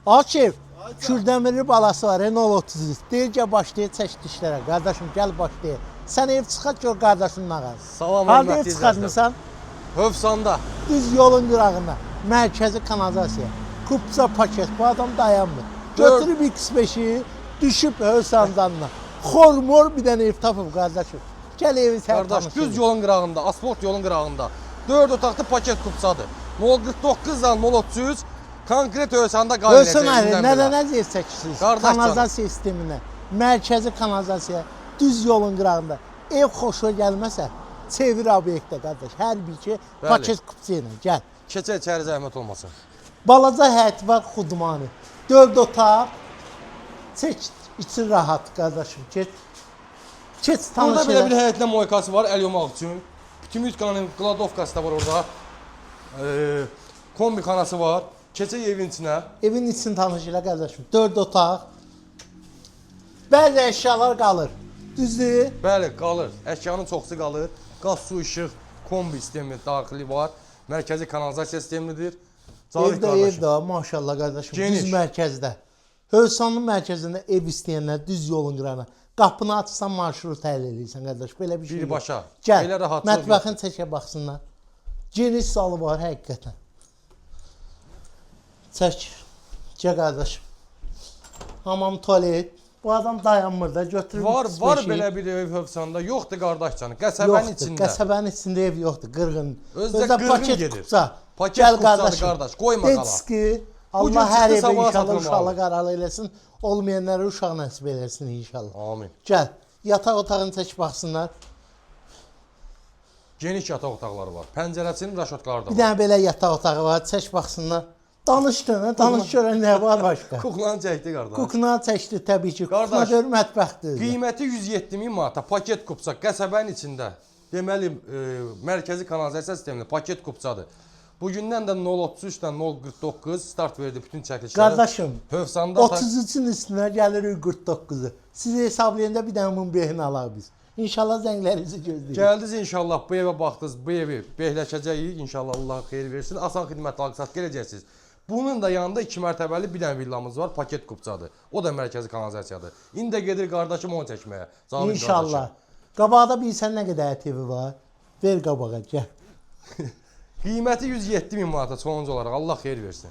Akif, Kürdəmirli balası var, Renault 33. Deyir ki, başlayır çəkdi işlərə. Qardaşım, gəl başlayır. Sən ev çıxart, gör qardaşının ağası. Salam, harda ev çıxartmısan? Hövsanda. Düz yolun qırağında, mərkəzi kanalizasiya. Kupsa paket, bu adam dayanmır. Götürüb X5'i, düşüb Hövsandanla. Xormor bir dənə ev tapıb qardaşım. Gəl evi sən Qardaş, tanışın. düz yolun qırağında, asfalt yolun qırağında. 4 otaqlı paket kupsadır. 049'dan 033 konkret Hövsanda qalır. Hövsan ayrı, nədən əziyyət çəkirsiniz? Qardaş Kanalizasiya sisteminə, mərkəzi kanalizasiya, düz yolun qırağında. Ev xoşuna gəlməsə, çevir obyektə qardaş. Hər bir ki, paket kupsa ilə, gəl. Keçə içəri zəhmət olmasın. Balaca həyət var, xudmanı. 4 otaq, çək, içi rahat qardaşım, get. Keç tanış Burada belə bir elə. həyətlə moykası var, əl yumaq üçün. Bütün yutkanın qladovkası da var orada. Kombi kanası var. Keçək evin içinə. Evin içini tanış elə qardaşım. 4 otaq. Bəzi əşyalar qalır. Düzdür? Bəli, qalır. Əşyanın çoxsu qalır. Qaz, su, işıq, kombi sistemi daxili var. Mərkəzi kanalizasiya sistemidir. Zavit qardaşım. Evdə, maşallah qardaşım. Geniş. Düz mərkəzdə. Hövsanın mərkəzində ev istəyənlər düz yolun qırağına. Qapını açsan marşrut həll eləyirsən qardaş. Belə bir şey yox. Birbaşa. Gəl, Belə rahatlıq mətbəxin çəkə baxsınlar. Geniş salı var həqiqətən. Çək. Gəl qardaşım. Hamam, tualet. Bu adam dayanmır da, götürür. Var belə bir ev Hövsanda. Yoxdur qardaş canı. Qəsəbənin içində. Qəsəbənin içində ev yoxdur, qırğın. Özdə qırğın paket gedir. Kupsa. Paket Gəl kupsadır qardaşım. qardaş, qoyma qala. Heç ki, Bugün Allah hər çıxdı, evi sabaha inşallah satılmalı. uşaqla qaralı eləsin. Olmayanlara uşaq nəsib eləsin inşallah. Amin. Gəl, yataq otağını çək baxsınlar. Geniş yataq otaqları var. Pəncərəsinin raşotları da Bir var. dənə belə yataq otağı var, çək baxsınlar. Danışdın, danış görən nə var başqa. Kuklanı çəkdi qardaş. Kukna çəkdi təbii ki. Kukna Qardaş, gör mətbəxdir. Qiyməti 107 min manata paket kupsa qəsəbənin içində. Deməli, mərkəzi kanalizasiya sistemində paket kupsadır. Bugündən də 033-dən 049 start verdi bütün çəkilişlərə. Qardaşım, Hövsanda 33-ün üstünə gəlirik 49-u. Siz hesablayanda bir dənə mum behin alaq biz. İnşallah zənglərinizi gözləyirik. Gəldiniz inşallah bu evə baxdınız, bu evi behləşəcəyik. İnşallah Allah xeyir versin. Asan xidmətlə alqısat gələcəksiniz. Bunun da yanında 2 mərtəbəli bir dənə villamız var, paket kupsadır. O da mərkəzi kanalizasiyadır. İndi də gedir qardaşım onu çəkməyə. Zalim İnşallah. Qabaqda bilsən nə qədər ət evi var? Ver qabağa, gəl. Qiyməti 107 min manata sonuncu olaraq Allah xeyir versin.